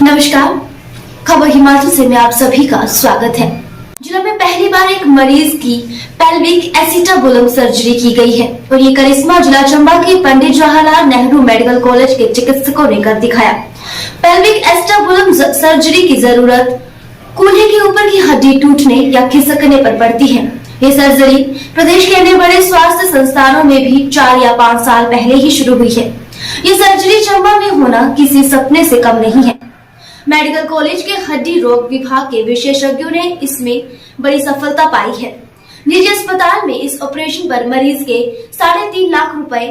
नमस्कार, खबर हिमाचल से मैं आप सभी का स्वागत है। जिला में पहली बार एक मरीज की पेल्विक एसिटाबुलम सर्जरी की गई है और ये करिश्मा जिला चंबा के पंडित जवाहरलाल नेहरू मेडिकल कॉलेज के चिकित्सकों ने कर दिखाया। पेल्विक एसिटाबुलम सर्जरी की जरूरत कूल्हे के ऊपर की हड्डी टूटने या खिसकने पर पड़ती है। ये सर्जरी प्रदेश के अन्य बड़े स्वास्थ्य संस्थानों में भी 4 या 5 साल पहले ही शुरू हुई है। ये सर्जरी चंबा में होना किसी सपने से कम नहीं है। मेडिकल कॉलेज के हड्डी रोग विभाग के विशेषज्ञों ने इसमें बड़ी सफलता पाई है। निजी अस्पताल में इस ऑपरेशन पर मरीज के 3.5 लाख रुपए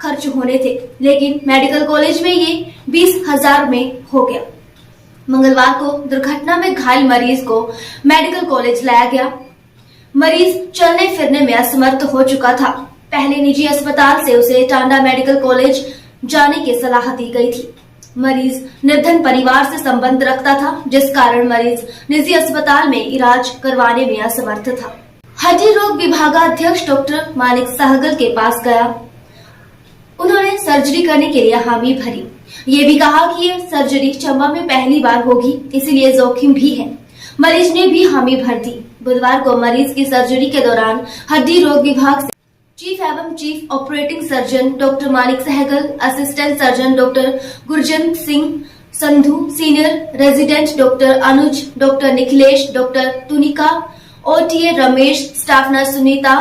खर्च होने थे, लेकिन मेडिकल कॉलेज में ये 20,000 में हो गया। मंगलवार को दुर्घटना में घायल मरीज को मेडिकल कॉलेज लाया गया। मरीज चलने फिरने में असमर्थ हो चुका था। पहले निजी अस्पताल से उसे टांडा मेडिकल कॉलेज जाने की सलाह दी गई थी। मरीज निर्धन परिवार से संबंध रखता था, जिस कारण मरीज निजी अस्पताल में इलाज करवाने में असमर्थ था। हड्डी रोग विभागाध्यक्ष डॉक्टर मानिक सहगल के पास गया। उन्होंने सर्जरी करने के लिए हामी भरी। ये भी कहा कि ये सर्जरी चंबा में पहली बार होगी, इसीलिए जोखिम भी है। मरीज ने भी हामी भर दी। बुधवार को मरीज की सर्जरी के दौरान हड्डी रोग विभाग से चीफ एवं chief operating surgeon doctor Manik Sehgal, assistant surgeon doctor Gurjant Singh Sandhu, senior resident doctor Anuj, doctor Nikhilesh, doctor Tunika, OTA Ramesh, staff nurse Sunita,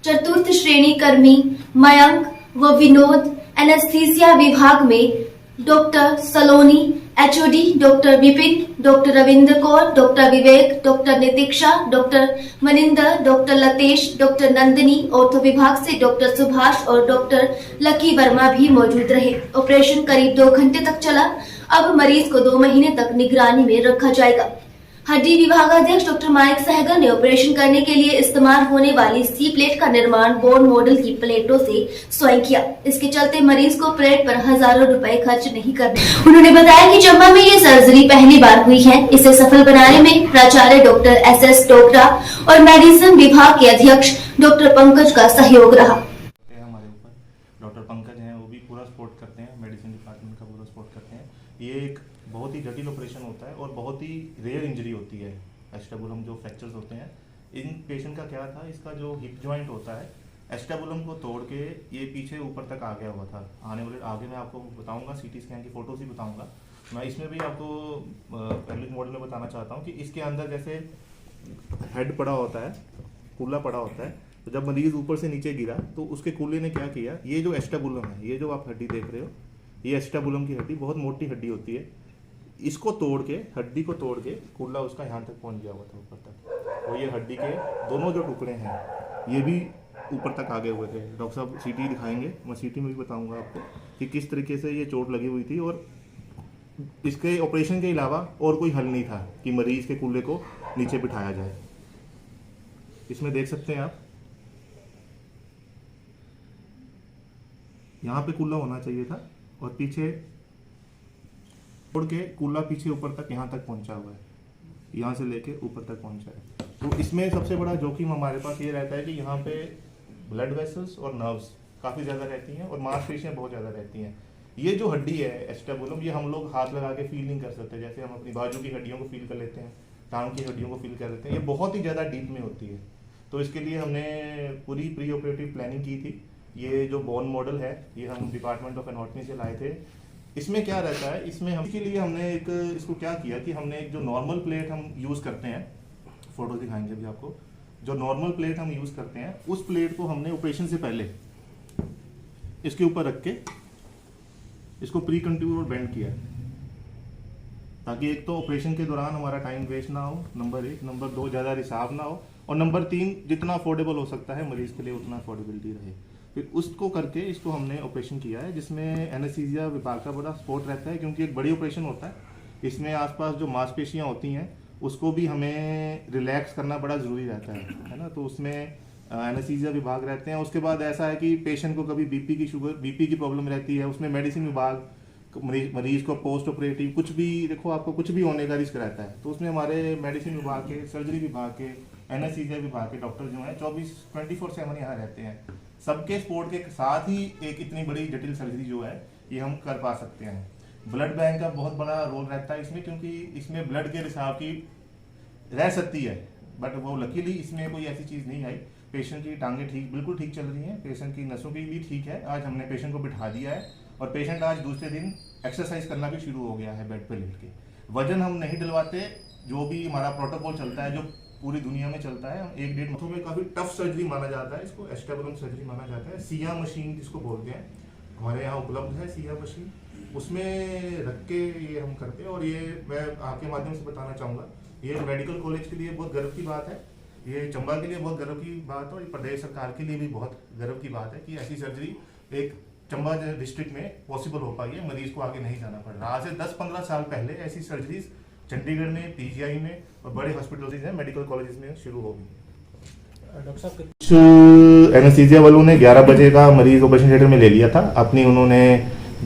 चतुर्थ श्रेणी कर्मी मयंक व विनोद, एनेस्थीसिया विभाग में doctor Saloni, HOD doctor Vipin, doctor Ravinder Kaur, doctor Vivek, doctor Nitiksha, doctor Maninder, doctor Latesh, doctor Nandini, ortho विभाग से डॉक्टर सुभाष और डॉक्टर लकी वर्मा भी मौजूद रहे। ऑपरेशन करीब 2 घंटे तक चला। अब मरीज को 2 महीने तक निगरानी में रखा जाएगा। हड्डी विभागाध्यक्ष डॉक्टर मानिक सहगल ने ऑपरेशन करने के लिए इस्तेमाल होने वाली सी प्लेट का निर्माण बोन मॉडल की प्लेटों से स्वयं किया। इसके चलते मरीज को प्लेट पर हजारों रुपए खर्च नहीं करने। उन्होंने बताया कि चंबा में ये सर्जरी पहली बार हुई है। इसे सफल बनाने में प्राचार्य डॉक्टर एस टोकरा और मेडिसिन विभाग के अध्यक्ष डॉक्टर पंकज का सहयोग रहा। हमारे ऊपर डॉक्टर पंकज हैं, वो भी पूरा सपोर्ट करते हैं, मेडिसिन डिपार्टमेंट का पूरा सपोर्ट करते हैं। ये एक बहुत ही जटिल ऑपरेशन होता है और बहुत ही रेयर इंजरी होती है। एस्टेबुलम जो फ्रैक्चर्स होते हैं, इन पेशेंट का क्या था, इसका जो हिप जॉइंट होता है एस्टेबुलम को तोड़ के ये पीछे ऊपर तक आ गया हुआ था। आगे मैं आपको बताऊंगा, सीटी स्कैन की फोटोज ही बताऊंगा। मैं इसमें भी आपको पहले मॉडल में बताना चाहता हूँ कि इसके अंदर जैसे हेड पड़ा होता है, कूल्हा पड़ा होता है, तो जब मरीज ऊपर से नीचे गिरा तो उसके कूल्हे ने क्या किया, ये जो एस्टेबुलम है, ये जो आप हड्डी देख रहे हो, ये एस्टेबुलम की हड्डी बहुत मोटी हड्डी होती है। इसको तोड़ के, हड्डी को तोड़ के कूल्हा उसका यहाँ तक पहुँच गया हुआ था ऊपर तक। और ये हड्डी के दोनों जो टुकड़े हैं ये भी ऊपर तक आ गए हुए थे। डॉक्टर साहब सीटी दिखाएंगे, मैं सीटी में भी बताऊंगा आपको कि किस तरीके से ये चोट लगी हुई थी। और इसके ऑपरेशन के अलावा और कोई हल नहीं था कि मरीज के कूल्हे को नीचे बिठाया जाए। इसमें देख सकते हैं आप, यहाँ पे कूल्हा होना चाहिए था और पीछे तोड़ के कूल्हा पीछे ऊपर तक यहाँ तक पहुंचा हुआ है, यहाँ से लेके ऊपर तक पहुंचा है। तो इसमें सबसे बड़ा जोखिम हमारे पास ये रहता है कि यहाँ पे ब्लड वेसल्स और नर्व्स काफ़ी ज़्यादा रहती हैं और मांसपेशियाँ बहुत ज़्यादा रहती हैं। ये जो हड्डी है एस्टेबुलम, ये हम लोग हाथ लगा के फील नहीं कर सकते। जैसे हम अपनी बाजू की हड्डियों को फील कर लेते हैं, टांग की हड्डियों को फील कर लेते हैं, ये बहुत ही ज़्यादा डीप में होती है। तो इसके लिए हमने पूरी प्री ऑपरेटिव प्लानिंग की थी। ये जो बोन मॉडल है, ये हम डिपार्टमेंट ऑफ एनाटॉमी से लाए थे। इसमें क्या रहता है, इसमें हम इसके लिए हमने एक इसको क्या किया कि हमने एक जो नॉर्मल प्लेट हम यूज़ करते हैं, फोटो दिखाएंगे भी आपको, जो नॉर्मल प्लेट हम यूज़ करते हैं उस प्लेट को हमने ऑपरेशन से पहले इसके ऊपर रख के इसको प्री कंट्यूर और बेंड किया, ताकि एक तो ऑपरेशन के दौरान हमारा टाइम वेस्ट ना हो, नंबर 1, नंबर 2 ज़्यादा रिसाव ना हो, और नंबर 3 जितना अफोर्डेबल हो सकता है मरीज़ के लिए उतना अफोर्डेबिलिटी रहे। फिर उसको करके इसको हमने ऑपरेशन किया है, जिसमें एनेस्थीसिया विभाग का बड़ा सपोर्ट रहता है, क्योंकि एक बड़ी ऑपरेशन होता है। इसमें आसपास जो मांसपेशियाँ होती हैं उसको भी हमें रिलैक्स करना बड़ा ज़रूरी रहता है ना। तो उसमें एनेस्थीसिया विभाग रहते हैं। उसके बाद ऐसा है कि पेशेंट को कभी बीपी की प्रॉब्लम रहती है, उसमें मेडिसिन विभाग मरीज को पोस्ट ऑपरेटिव कुछ भी, देखो आपको कुछ भी होने का रिस्क रहता है। तो उसमें हमारे मेडिसिन विभाग के, सर्जरी विभाग के, एनेस्थीसिया विभाग के डॉक्टर जो हैं 24/7 यहाँ रहते हैं। सबके सपोर्ट के साथ ही एक इतनी बड़ी जटिल सर्जरी जो है ये हम कर पा सकते हैं। ब्लड बैंक का बहुत बड़ा रोल रहता है इसमें, क्योंकि इसमें ब्लड के रिसाव की रह सकती है, बट वो लकीली इसमें कोई ऐसी चीज़ नहीं आई। पेशेंट की टांगें बिल्कुल ठीक चल रही हैं, पेशेंट की नसों की भी ठीक है। आज हमने पेशेंट को बिठा दिया है और पेशेंट आज दूसरे दिन एक्सरसाइज करना भी शुरू हो गया है बेड पे लेट के। वजन हम नहीं डलवाते, जो भी हमारा प्रोटोकॉल चलता है, जो पूरी दुनिया में चलता है, हम 1-1.5 महीनों में काफ़ी टफ सर्जरी माना जाता है इसको, एस्टेबुलम सर्जरी माना जाता है। सिया मशीन जिसको बोलते हैं, हमारे यहाँ उपलब्ध है सिया मशीन, उसमें रख के ये हम करते हैं। और ये मैं आपके माध्यम से बताना चाहूँगा, ये मेडिकल कॉलेज के लिए बहुत गर्व की बात है, ये चंबा के लिए बहुत गर्व की बात है, और प्रदेश सरकार के लिए भी बहुत गर्व की बात है कि ऐसी सर्जरी एक चंबा डिस्ट्रिक्ट में पॉसिबल हो पाई है, मरीज को आगे नहीं जाना पड़ रहा। आज से 10-15 साल पहले ऐसी सर्जरीज चंडीगढ़ में, पीजीआई में और बड़े हॉस्पिटल्स हैं, मेडिकल कॉलेजेस में शुरू हो गई। डॉक्टर साहब कुछ एनेस्थीसिया वालों ने 11 बजे का मरीज ऑपरेशन थिएटर में ले लिया था, अपनी उन्होंने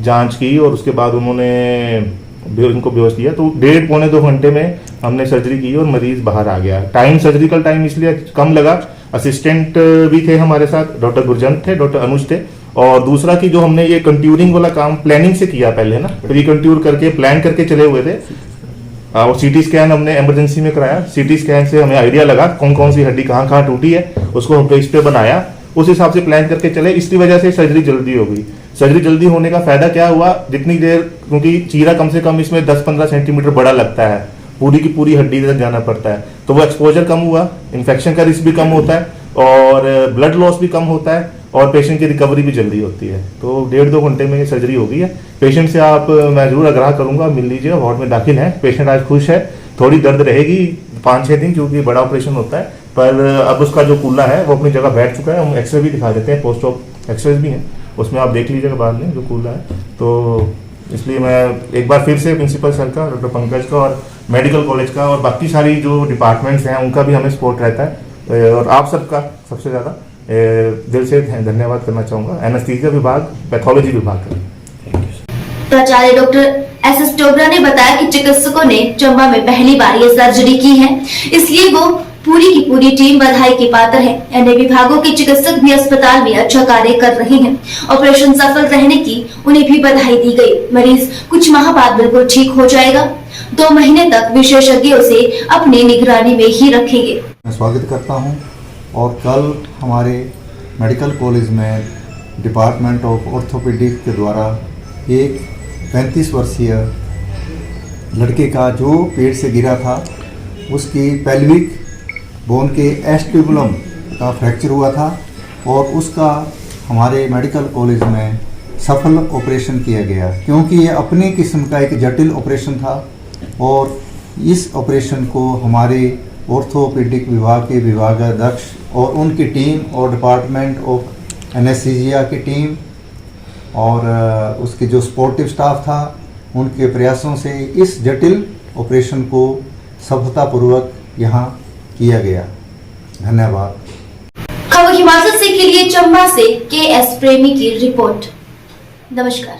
जांच की और उसके बाद उन्होंने उनको बेहोश किया। तो 1.5-2 घंटे में हमने सर्जरी की और मरीज बाहर आ गया। टाइम, सर्जिकल टाइम इसलिए कम लगा, असिस्टेंट भी थे हमारे साथ, डॉक्टर गुरजंत थे, डॉक्टर अनुज थे, और दूसरा कि जो हमने ये कंट्यूरिंग वाला काम प्लानिंग से किया पहले ना, प्री कंट्यूर करके प्लान करके चले हुए थे। और सीटी स्कैन हमने इमरजेंसी में कराया, सीटी स्कैन से हमें आइडिया लगा कौन कौन सी हड्डी कहाँ कहाँ टूटी है, उसको हमने इस पे बनाया, उस हिसाब से प्लान करके चले। इसकी वजह से सर्जरी जल्दी हो गई। सर्जरी जल्दी होने का फायदा क्या हुआ, जितनी देर, क्योंकि चीरा कम से कम इसमें 10-15 सेंटीमीटर बड़ा लगता है, पूरी की पूरी हड्डी तक जाना पड़ता है, तो वो एक्सपोजर कम हुआ, इन्फेक्शन का रिस्क भी कम होता है और ब्लड लॉस भी कम होता है और पेशेंट की रिकवरी भी जल्दी होती है। तो 1.5-2 घंटे में ये सर्जरी हो गई है। पेशेंट से मैं जरूर आग्रह करूंगा, मिल लीजिए, वार्ड में दाखिल है। पेशेंट आज खुश है, थोड़ी दर्द रहेगी 5-6 दिन क्योंकि बड़ा ऑपरेशन होता है, पर अब उसका जो कूल्ला है वो अपनी जगह बैठ चुका है। हम एक्सरे भी दिखा देते हैं, पोस्ट ऑप एक्सरे भी हैं, उसमें आप देख लीजिएगा बाद में जो कूल्ला है। तो इसलिए मैं एक बार फिर से प्रिंसिपल सर का, डॉक्टर पंकज का और मेडिकल कॉलेज का और बाकी सारी जो डिपार्टमेंट्स हैं उनका भी हमें सपोर्ट रहता है, और आप सबका सबसे ज़्यादा दिल से धन्यवाद करना चाहूँगा, एनेस्थीसिया विभाग, पैथोलॉजी विभाग का। प्राचार्य डॉक्टर एस डोगरा ने बताया कि चिकित्सकों ने चंबा में पहली बार ये सर्जरी की है, इसलिए वो पूरी की पूरी टीम बधाई की पात्र है। अन्य विभागों के चिकित्सक भी अस्पताल में अच्छा कार्य कर रहे हैं। ऑपरेशन सफल रहने की उन्हें भी बधाई दी गई। मरीज कुछ माह बाद बिल्कुल ठीक हो जाएगा। 2 महीने तक विशेषज्ञों से अपनी निगरानी में ही रखेंगे। मैं स्वागत करता हूं, और कल हमारे मेडिकल कॉलेज में डिपार्टमेंट ऑफ ऑर्थोपेडिक्स के द्वारा एक 35 वर्षीय लड़के का जो पेट से गिरा था, उसकी पेल्विक बोन के एस्टिबुलम का फ्रैक्चर हुआ था, और उसका हमारे मेडिकल कॉलेज में सफल ऑपरेशन किया गया, क्योंकि ये अपनी किस्म का एक जटिल ऑपरेशन था। और इस ऑपरेशन को हमारे ऑर्थोपेडिक विभाग के विभागाध्यक्ष और उनकी टीम और डिपार्टमेंट ऑफ एनेस्थीसिया की टीम और उसके जो सपोर्टिव स्टाफ था, उनके प्रयासों से इस जटिल ऑपरेशन को सफलतापूर्वक यहाँ किया गया। धन्यवाद। खबर हिमाचल से के लिए चंबा से KS प्रेमी की रिपोर्ट। नमस्कार।